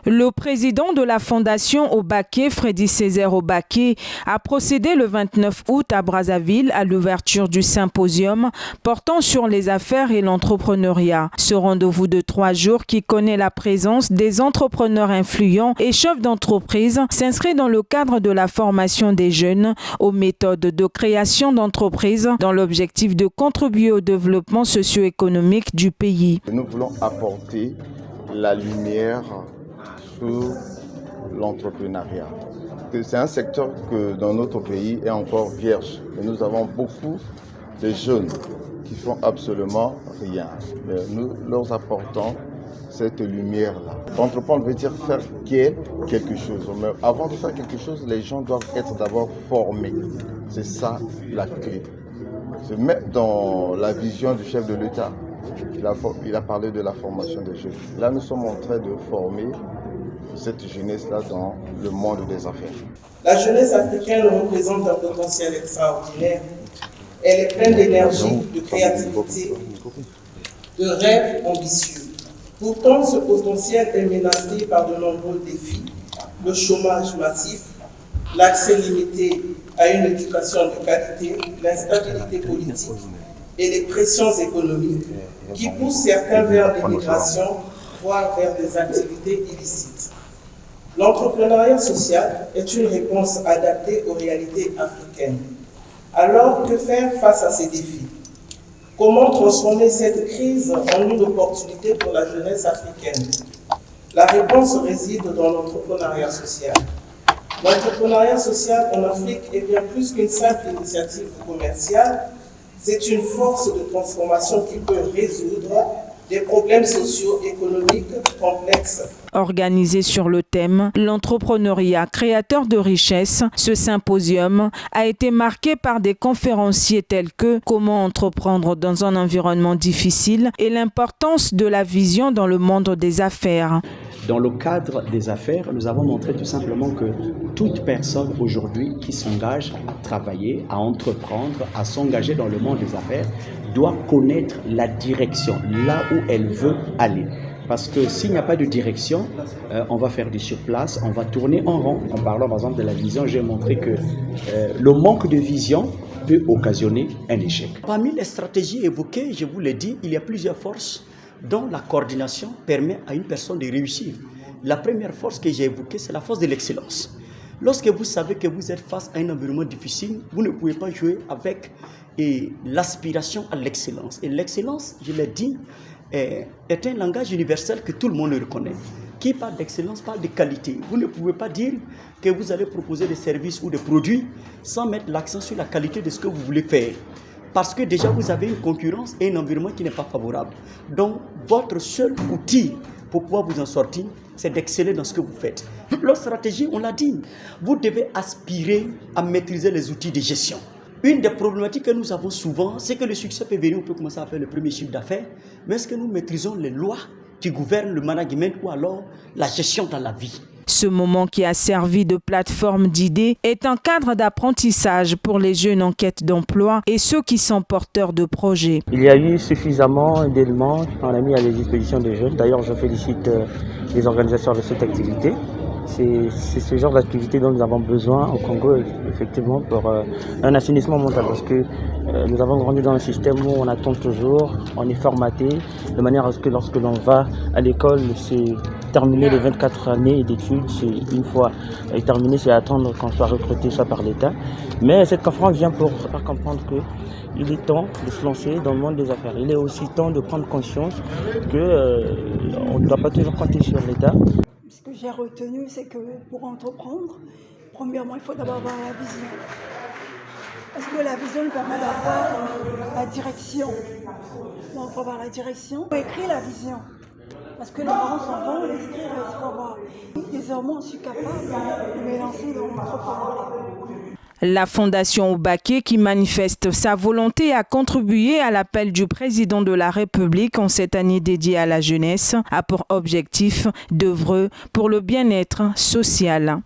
Le président de la Fondation Obaké, Freddy Césaire Obaké, a procédé le 29 août à Brazzaville à l'ouverture du symposium portant sur les affaires et l'entrepreneuriat. Ce rendez-vous de 3 jours qui connaît la présence des entrepreneurs influents et chefs d'entreprise s'inscrit dans le cadre de la formation des jeunes aux méthodes de création d'entreprises dans l'objectif de contribuer au développement socio-économique du pays. Nous voulons apporter la lumière sur l'entrepreneuriat. C'est un secteur que dans notre pays est encore vierge. Et nous avons beaucoup de jeunes qui font absolument rien. Mais nous leur apportons cette lumière-là. Entreprendre veut dire faire quelque chose. Mais avant de faire quelque chose, les gens doivent être d'abord formés. C'est ça la clé. Se mettre dans la vision du chef de l'État. Il a parlé de la formation des jeunes. Là, nous sommes en train de former cette jeunesse-là dans le monde des affaires. La jeunesse africaine représente un potentiel extraordinaire. Elle est pleine d'énergie, de créativité, de rêves ambitieux. Pourtant, ce potentiel est menacé par de nombreux défis, le chômage massif, l'accès limité à une éducation de qualité, l'instabilité politique et les pressions économiques qui poussent certains vers l'immigration, voire vers des activités illicites. L'entrepreneuriat social est une réponse adaptée aux réalités africaines. Alors, que faire face à ces défis? Comment transformer cette crise en une opportunité pour la jeunesse africaine? La réponse réside dans l'entrepreneuriat social. L'entrepreneuriat social en Afrique est bien plus qu'une simple initiative commerciale. C'est une force de transformation qui peut résoudre des problèmes socio-économiques complexes. Organisé sur le thème « L'entrepreneuriat créateur de richesse », ce symposium a été marqué par des conférenciers tels que « Comment entreprendre dans un environnement difficile » et l'importance de la vision dans le monde des affaires. Dans le cadre des affaires, nous avons montré tout simplement que toute personne aujourd'hui qui s'engage à travailler, à entreprendre, à s'engager dans le monde des affaires, doit connaître la direction, là où elle veut aller. Parce que s'il n'y a pas de direction, on va faire du surplace, on va tourner en rond. En parlant par exemple de la vision, j'ai montré que le manque de vision peut occasionner un échec. Parmi les stratégies évoquées, je vous l'ai dit, il y a plusieurs forces dont la coordination permet à une personne de réussir. La première force que j'ai évoquée, c'est la force de l'excellence. Lorsque vous savez que vous êtes face à un environnement difficile, vous ne pouvez pas jouer avec l'aspiration à l'excellence. Et l'excellence, je l'ai dit, est un langage universel que tout le monde reconnaît. Qui parle d'excellence parle de qualité. Vous ne pouvez pas dire que vous allez proposer des services ou des produits sans mettre l'accent sur la qualité de ce que vous voulez faire. Parce que déjà, vous avez une concurrence et un environnement qui n'est pas favorable. Donc, votre seul outil pour pouvoir vous en sortir, c'est d'exceller dans ce que vous faites. Leur stratégie, on l'a dit, vous devez aspirer à maîtriser les outils de gestion. Une des problématiques que nous avons souvent, c'est que le succès peut venir, on peut commencer à faire le premier chiffre d'affaires, mais est-ce que nous maîtrisons les lois qui gouvernent le management ou alors la gestion dans la vie? Ce moment qui a servi de plateforme d'idées est un cadre d'apprentissage pour les jeunes en quête d'emploi et ceux qui sont porteurs de projets. Il y a eu suffisamment d'éléments qu'on a mis à la disposition des jeunes. D'ailleurs, je félicite les organisateurs de cette activité. C'est ce genre d'activité dont nous avons besoin au Congo, effectivement, pour un assainissement mental. Parce que nous avons grandi dans un système où on attend toujours, on est formaté, de manière à ce que lorsque l'on va à l'école, c'est terminer les 24 années d'études, c'est une fois terminé, c'est attendre qu'on soit recruté soit par l'État. Mais cette conférence vient pour faire comprendre qu'il est temps de se lancer dans le monde des affaires. Il est aussi temps de prendre conscience qu'on ne doit pas toujours compter sur l'État. Ce que j'ai retenu, c'est que pour entreprendre, premièrement, il faut d'abord avoir la vision. Parce que la vision nous permet d'avoir la direction. Donc, il faut avoir la direction. Il faut écrire la vision. Parce que les parents s'en vont, l'écrire, il faut avoir. Désormais, je suis capable de me lancer dans l'entrepreneuriat. La Fondation Obaké, qui manifeste sa volonté à contribuer à l'appel du président de la République en cette année dédiée à la jeunesse, a pour objectif d'œuvrer pour le bien-être social.